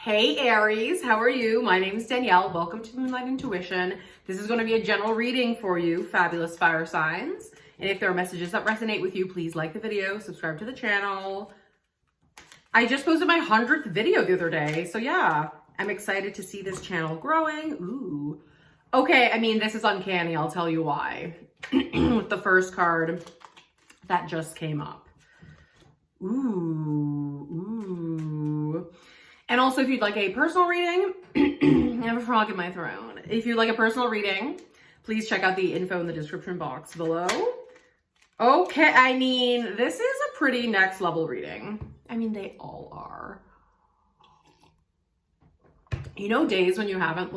Hey Aries, how are you? My name is Danielle. Welcome to Moonlight Intuition. This is going to be a general reading for you, fabulous fire signs. And if there are messages that resonate with you, please like the video, subscribe to the channel. I just posted my 100th video the other day. So yeah, I'm excited to see this channel growing. Ooh. Okay, I mean, this is uncanny. I'll tell you why. With the first card that just came up. Ooh. And also, if you'd like a personal reading, I have a frog in my throat. If you'd like a personal reading, please check out the info in the description box below. Okay, I mean, this is a pretty next level reading. I mean, they all are. You know, days when you haven't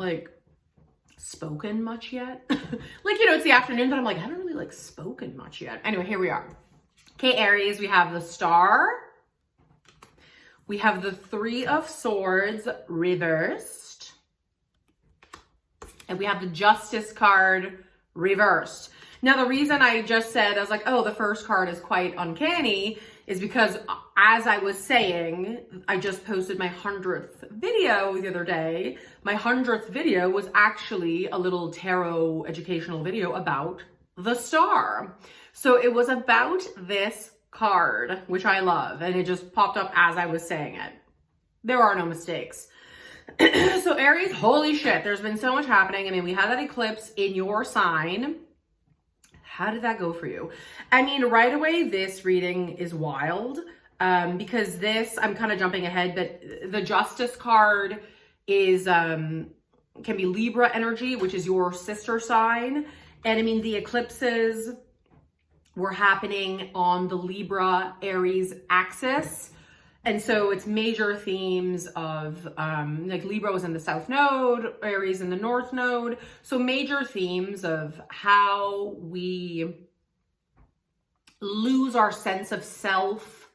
spoken much yet? It's the afternoon, but I'm like, I haven't really spoken much yet. Anyway, here we are. Okay, Aries, we have the Star. We have the Three of Swords reversed. And we have the Justice card reversed. Now, the reason I just said, I was like, oh, the first card is quite uncanny, is because as I was saying, I just posted my 100th video the other day. My 100th video was actually a little tarot educational video about the Star. So it was about this card, which I love, and it just popped up as I was saying it. There are no mistakes. So Aries, holy shit, there's been so much happening. I mean, we had that eclipse in your sign. How did that go for you? I mean, right away, this reading is wild because this, I'm kind of jumping ahead, but the Justice card is, can be Libra energy, which is your sister sign. And I mean, the eclipses were happening on the Libra Aries axis. And so it's major themes of, Libra was in the South Node, Aries in the North Node. So major themes of how we lose our sense of self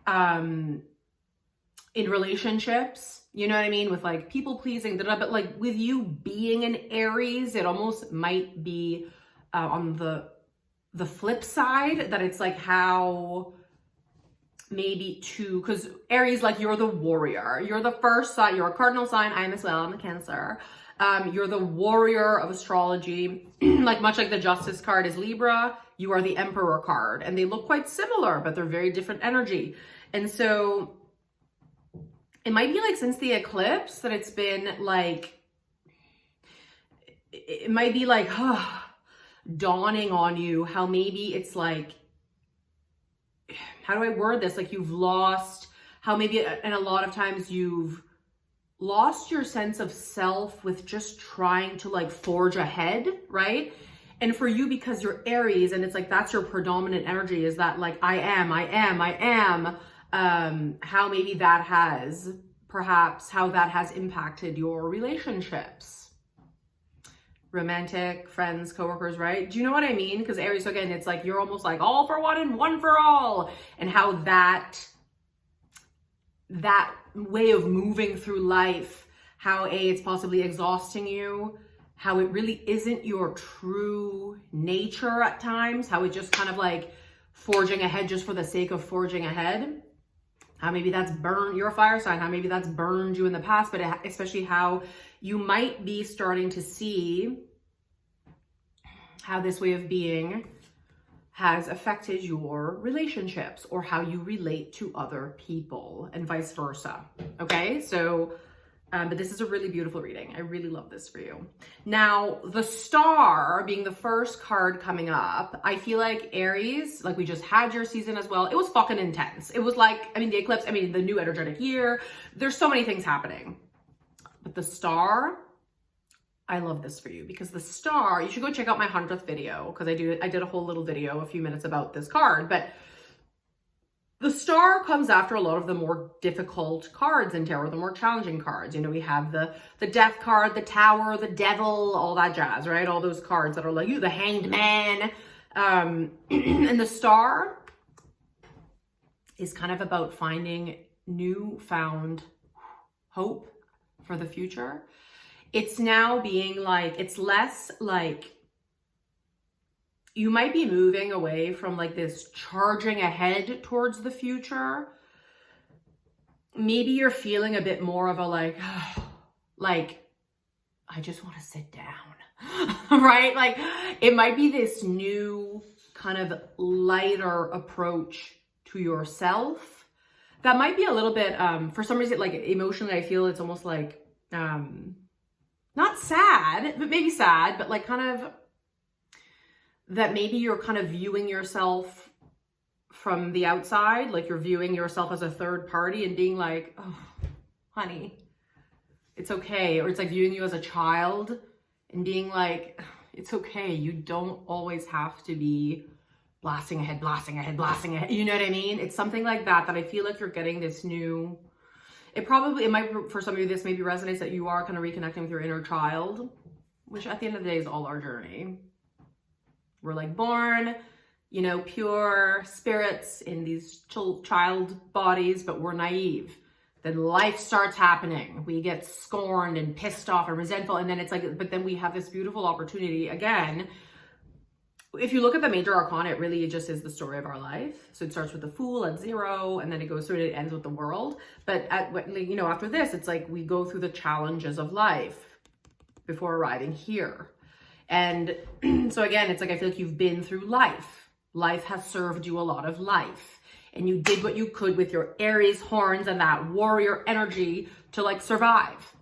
in relationships. You know what I mean? With people pleasing, but with you being an Aries, it almost might be on the flip side, that it's how maybe because Aries, you're the warrior. You're the first sign. You're a cardinal sign. I am as well. I'm a Cancer. You're the warrior of astrology. Much like the Justice card is Libra, you are the Emperor card. And they look quite similar, but they're very different energy. And so it might be since the eclipse that it's been it might be dawning on you how maybe it's how do I word this? You've lost, how maybe, and a lot of times you've lost your sense of self with just trying to forge ahead, right? And for you, because you're Aries and it's that's your predominant energy, is that I am, how maybe that has, perhaps how that has impacted your relationships. Romantic, friends, coworkers, right? Do you know what I mean? Because Aries, again, it's you're almost all for one and one for all. And how that way of moving through life, how it's possibly exhausting you, how it really isn't your true nature at times, how it just kind of forging ahead just for the sake of forging ahead. How maybe that's burned, you're a fire sign, how maybe that's burned you in the past, but especially how you might be starting to see how this way of being has affected your relationships or how you relate to other people and vice versa. Okay, so, but this is a really beautiful reading. I really love this for you. Now, the Star being the first card coming up, I feel like Aries, we just had your season as well. It was fucking intense. It was the eclipse, the new energetic year. There's so many things happening. But the Star, I love this for you because the Star, you should go check out my 100th video because I did a whole little video, a few minutes about this card, but the Star comes after a lot of the more difficult cards in tarot, the more challenging cards. You know, we have the Death card, the Tower, the Devil, all that jazz, right? All those cards that are the Hanged Man. And the Star is kind of about finding newfound hope for the future. It's now being it's less you might be moving away from this charging ahead towards the future maybe you're feeling a bit more of a like, I just want to sit down, right? Like it might be this new kind of lighter approach to yourself that might be a little bit, for some reason, like emotionally, I feel it's almost like, not sad, but maybe sad, but like kind of that maybe you're kind of viewing yourself from the outside, like you're viewing yourself as a third party and being like, oh, honey, it's okay. Or it's like viewing you as a child and being like, it's okay. You don't always have to be blasting ahead, blasting ahead, blasting ahead. You know what I mean? It's something like that I feel like you're getting this new, it might, for some of you, this maybe resonates that you are kind of reconnecting with your inner child, which at the end of the day is all our journey. We're like born, you know, pure spirits in these child bodies, but we're naive. Then life starts happening. We get scorned and pissed off and resentful. And then it's like, but then we have this beautiful opportunity again. If you look at the major arcana, it just is the story of our life. So it starts with the Fool at 0, and then it goes through and it ends with the World. But after this, it's like we go through the challenges of life before arriving here. And so again, it's like, I feel like you've been through life. Life has served you a lot of life. And you did what you could with your Aries horns and that warrior energy to like survive.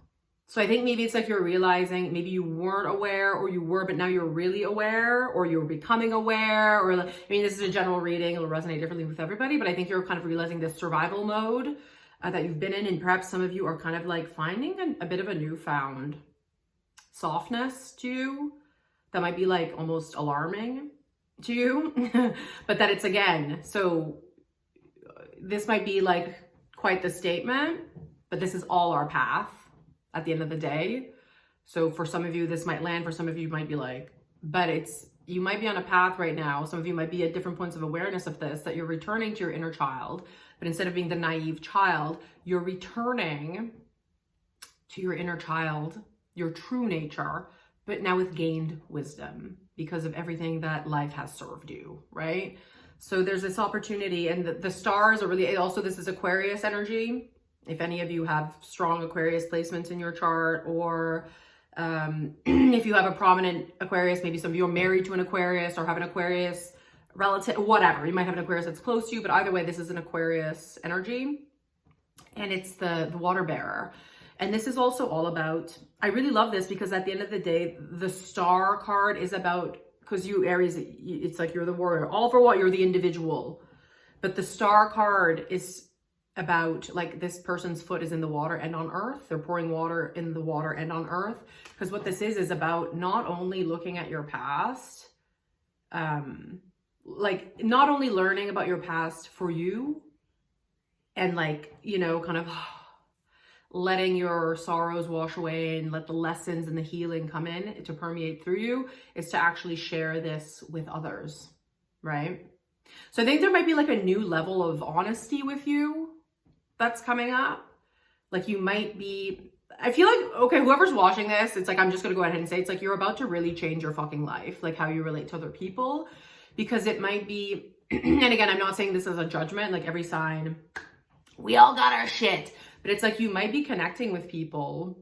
So I think maybe it's like you're realizing maybe you weren't aware, or you were, but now you're really aware, or you're becoming aware, or I mean, this is a general reading. It'll resonate differently with everybody, but I think you're kind of realizing this survival mode that you've been in. And perhaps some of you are kind of like finding a bit of a newfound softness to you that might be like almost alarming to you, but that it's again, so this might be like quite the statement, but this is all our path at the end of the day. So for some of you, this might land. For some of you might be like, but you might be on a path right now. Some of you might be at different points of awareness of this, that you're returning to your inner child, but instead of being the naive child, you're returning to your inner child, your true nature, but now with gained wisdom because of everything that life has served you, right? So there's this opportunity, and the stars are really, also this is Aquarius energy. If any of you have strong Aquarius placements in your chart, or if you have a prominent Aquarius, maybe some of you are married to an Aquarius or have an Aquarius relative, whatever. You might have an Aquarius that's close to you, but either way, this is an Aquarius energy, and it's the water bearer. And this is also all about, I really love this because at the end of the day, the star card is about, because you Aries, it's like you're the warrior, all for what, you're the individual. But the star card is about like this person's foot is in the water and on earth. They're pouring water in the water and on earth. Because what this is about not only looking at your past, like not only learning about your past for you and like, you know, kind of letting your sorrows wash away and let the lessons and the healing come in to permeate through you, is to actually share this with others, right? So I think there might be like a new level of honesty with you that's coming up. Like you might be, I feel like, okay, whoever's watching this, it's like, I'm just going to go ahead and say, it's like, you're about to really change your fucking life, like how you relate to other people, because it might be, and again, I'm not saying this as a judgment, like every sign, we all got our shit. But it's like you might be connecting with people,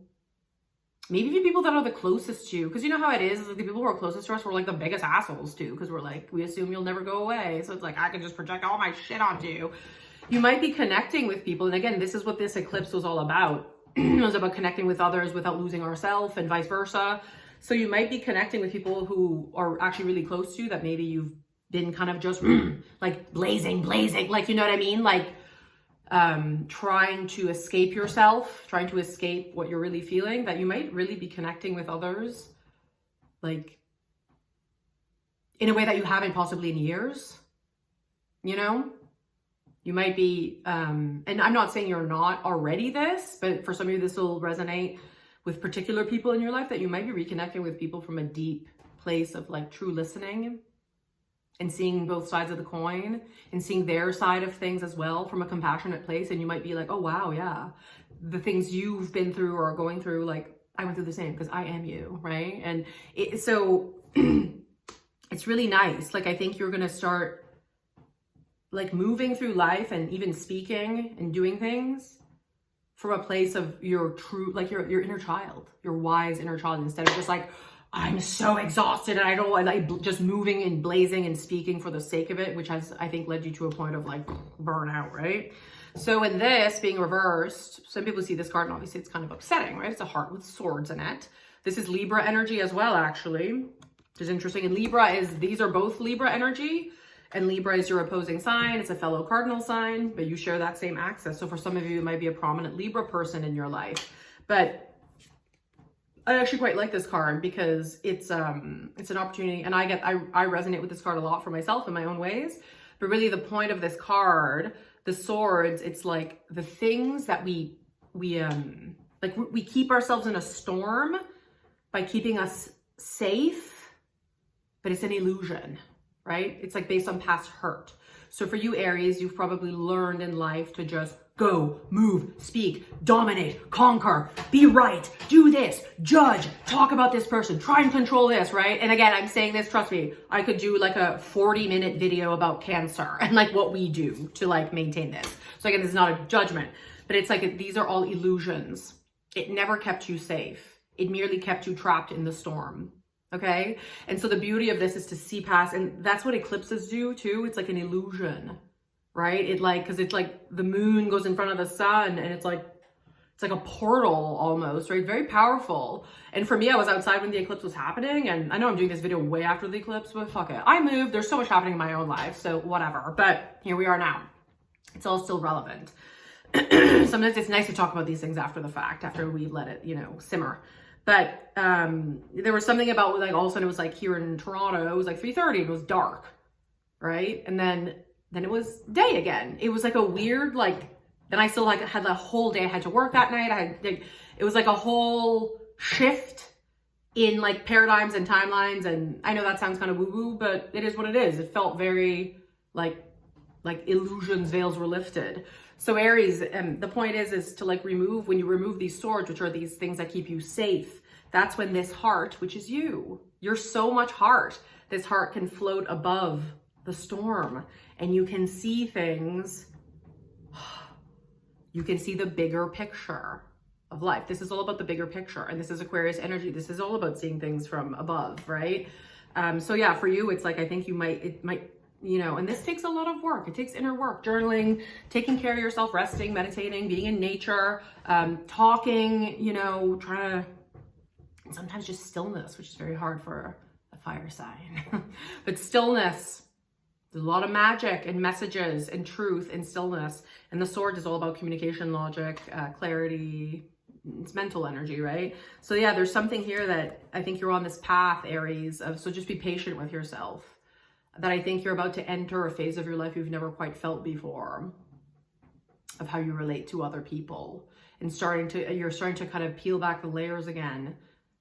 maybe even people that are the closest to you. Because you know how it is, like the people who are closest to us, we're like the biggest assholes too. Because we're like, we assume you'll never go away. So it's like, I can just project all my shit onto you. You might be connecting with people. And again, this is what this eclipse was all about. It was about connecting with others without losing ourselves and vice versa. So you might be connecting with people who are actually really close to you that maybe you've been kind of just like blazing, like, you know what I mean? Like, trying to escape yourself, trying to escape what you're really feeling, that you might really be connecting with others like in a way that you haven't possibly in years, you know? You might be, and I'm not saying you're not already this, but for some of you, this will resonate with particular people in your life, that you might be reconnecting with people from a deep place of like true listening and seeing both sides of the coin and seeing their side of things as well from a compassionate place. And you might be like, oh, wow, yeah, the things you've been through or are going through, like I went through the same because I am you, right? And so it's really nice. Like, I think you're going to start like moving through life and even speaking and doing things from a place of your true, like your inner child, your wise inner child, instead of just like, I'm so exhausted and I don't like just moving and blazing and speaking for the sake of it, which has, I think, led you to a point of like burnout, right? So in this being reversed, some people see this card and obviously it's kind of upsetting, right? It's a heart with swords in it. This is Libra energy as well, actually, which is interesting. And Libra is, these are both Libra energy, and Libra is your opposing sign. It's a fellow cardinal sign, but you share that same axis. So for some of you, it might be a prominent Libra person in your life. But I actually quite like this card because it's an opportunity, and I resonate with this card a lot for myself in my own ways. But really the point of this card, the swords, it's like the things that we keep ourselves in a storm by keeping us safe, but it's an illusion, right? It's like based on past hurt. So for you, Aries, you've probably learned in life to just go, move, speak, dominate, conquer, be right, do this, judge, talk about this person, try and control this, right? And again, I'm saying this, trust me, I could do like a 40-minute video about Cancer and like what we do to like maintain this. So again, this is not a judgment, but it's like these are all illusions. It never kept you safe. It merely kept you trapped in the storm. Okay? And so the beauty of this is to see past, and that's what eclipses do too. It's like an illusion, right? It like, because it's like the moon goes in front of the sun and it's like a portal almost, right? Very powerful. And for me, I was outside when the eclipse was happening, and I know I'm doing this video way after the eclipse, but fuck it. I moved, there's so much happening in my own life, so whatever. But here we are now. It's all still relevant. Sometimes it's nice to talk about these things after the fact, after we let it, simmer. But there was something about like all of a sudden it was like here in Toronto, it was like 3:30, it was dark, right? And then it was day again. It was like a weird, like, then I still like had the whole day. I had to work that night. It was like a whole shift in like paradigms and timelines. And I know that sounds kind of woo-woo, but it is what it is. It felt very like illusions, veils were lifted. So Aries, the point is to like when you remove these swords, which are these things that keep you safe, that's when this heart, which is you're so much heart, this heart can float above the storm and you can see things, you can see the bigger picture of life. This is all about the bigger picture, and this is Aquarius energy. This is all about seeing things from above, right? So yeah, for you, it's like, I think it might, and this takes a lot of work. It takes inner work, journaling, taking care of yourself, resting, meditating, being in nature, talking, trying to, and sometimes just stillness, which is very hard for a fire sign. But stillness, there's a lot of magic and messages and truth and stillness. And the sword is all about communication, logic, clarity. It's mental energy, right? So yeah, there's something here that I think you're on this path, Aries, so just be patient with yourself. That I think you're about to enter a phase of your life you've never quite felt before, of how you relate to other people, and you're starting to kind of peel back the layers again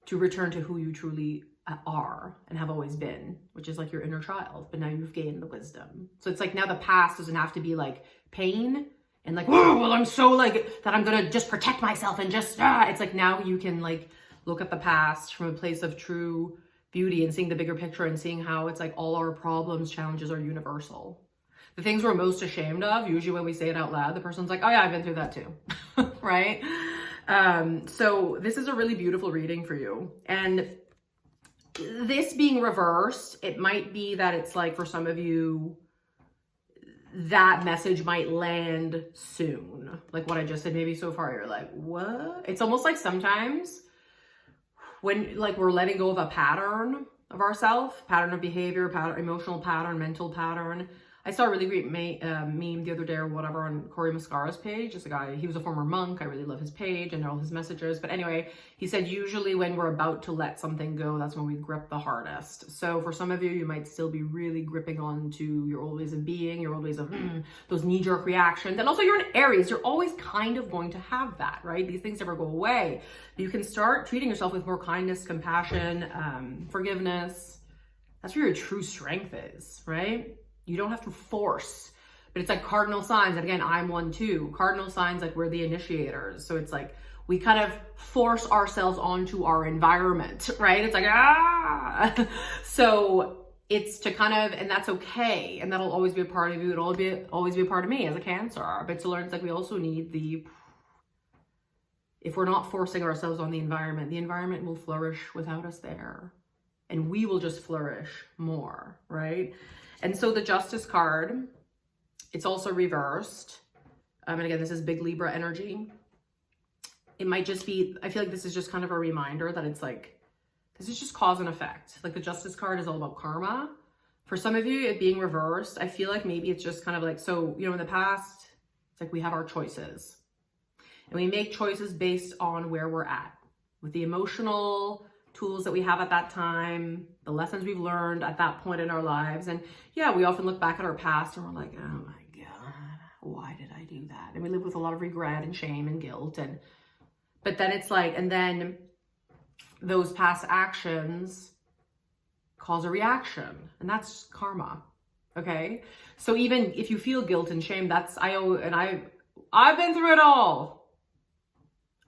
to return to who you truly are and have always been, which is like your inner child, but now you've gained the wisdom. So it's like now the past doesn't have to be like pain and like, oh, well, I'm so like that I'm gonna just protect myself and just, it's like now you can like look at the past from a place of true beauty and seeing the bigger picture and seeing how it's like all our problems, challenges are universal. The things we're most ashamed of, usually when we say it out loud, the person's like, oh yeah, I've been through that too, right? So this is a really beautiful reading for you. And this being reversed, it might be that it's like for some of you, that message might land soon. Like what I just said, maybe so far you're like, what? It's almost like sometimes when like we're letting go of a pattern of ourselves, pattern of behavior, emotional pattern, mental pattern. I saw a really great meme the other day or whatever on Corey Muscara's page. It's a guy, he was a former monk. I really love his page and all his messages. But anyway, he said, usually when we're about to let something go, that's when we grip the hardest. So for some of you, you might still be really gripping on to your old ways of being, your old ways of those knee-jerk reactions. And also you're an Aries. You're always kind of going to have that, right? These things never go away. You can start treating yourself with more kindness, compassion, forgiveness. That's where your true strength is, right? You don't have to force, but it's like cardinal signs. And again, I'm one too. Cardinal signs, like we're the initiators. So it's like, we kind of force ourselves onto our environment, right? It's like, So it's to kind of, and that's okay. And that'll always be a part of you. It'll always be a part of me as a Cancer. But to learn, it's like, we also need if we're not forcing ourselves on the environment will flourish without us there. And we will just flourish more, right? And so the Justice card, it's also reversed. And again, this is big Libra energy. It might just be, I feel like this is just kind of a reminder that it's like, this is just cause and effect. Like the Justice card is all about karma. For some of you, it being reversed, I feel like maybe it's just kind of like, so, you know, in the past, it's like we have our choices. And we make choices based on where we're at with the emotional tools that we have at that time, the lessons we've learned at that point in our lives. And yeah, we often look back at our past and we're like, oh my God, why did I do that? And we live with a lot of regret and shame and guilt. But then it's like, and then those past actions cause a reaction, and that's karma. Okay. So even if you feel guilt and shame, I've been through it all.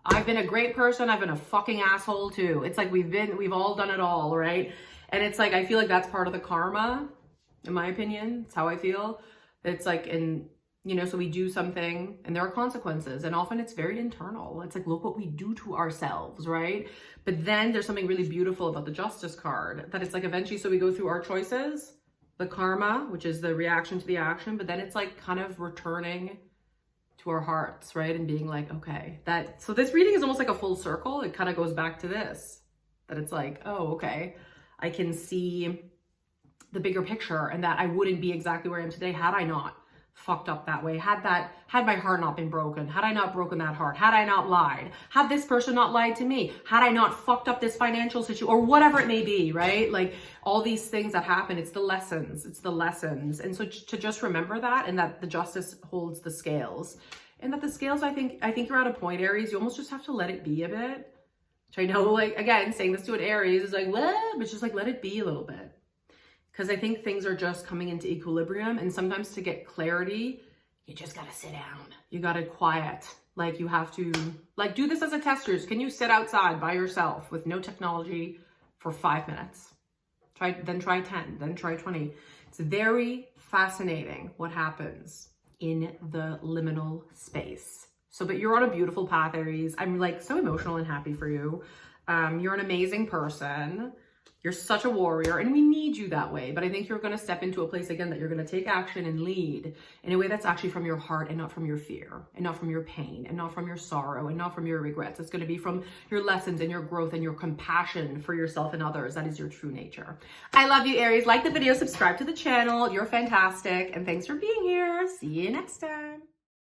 I've been a great person. I've been a fucking asshole too. It's like we've all done it all, right? And it's like, I feel like that's part of the karma, in my opinion. It's how I feel. It's like, so we do something and there are consequences, and often it's very internal. It's like, look what we do to ourselves, right? But then there's something really beautiful about the Justice card, that it's like eventually, so we go through our choices, the karma, which is the reaction to the action, but then it's like kind of returning to our hearts, right? And being like, okay, so this reading is almost like a full circle. It kind of goes back to this, that it's like, oh, okay, I can see the bigger picture, and that I wouldn't be exactly where I am today had I not fucked up that way, had my heart not been broken, had I not broken that heart, had I not lied, had this person not lied to me, had I not fucked up this financial situation, or whatever it may be, right? Like all these things that happen, it's the lessons. And so to just remember that, and that the Justice holds the scales, and that the scales, I think you're at a point, Aries, you almost just have to let it be a bit. Which I know, like, again, saying this to an Aries is like, what? But just like, let it be a little bit. Because I think things are just coming into equilibrium, and sometimes to get clarity, you just gotta sit down. You gotta quiet. Like you have to, like, do this as a testers. Can you sit outside by yourself with no technology for 5 minutes? Then try 10, then try 20. It's very fascinating what happens in the liminal space. So, but you're on a beautiful path, Aries. I'm like so emotional and happy for you. You're an amazing person. You're such a warrior, and we need you that way. But I think you're going to step into a place again that you're going to take action and lead in a way that's actually from your heart, and not from your fear, and not from your pain, and not from your sorrow, and not from your regrets. It's going to be from your lessons and your growth and your compassion for yourself and others. That is your true nature. I love you, Aries. Like the video, subscribe to the channel. You're fantastic. And thanks for being here. See you next time.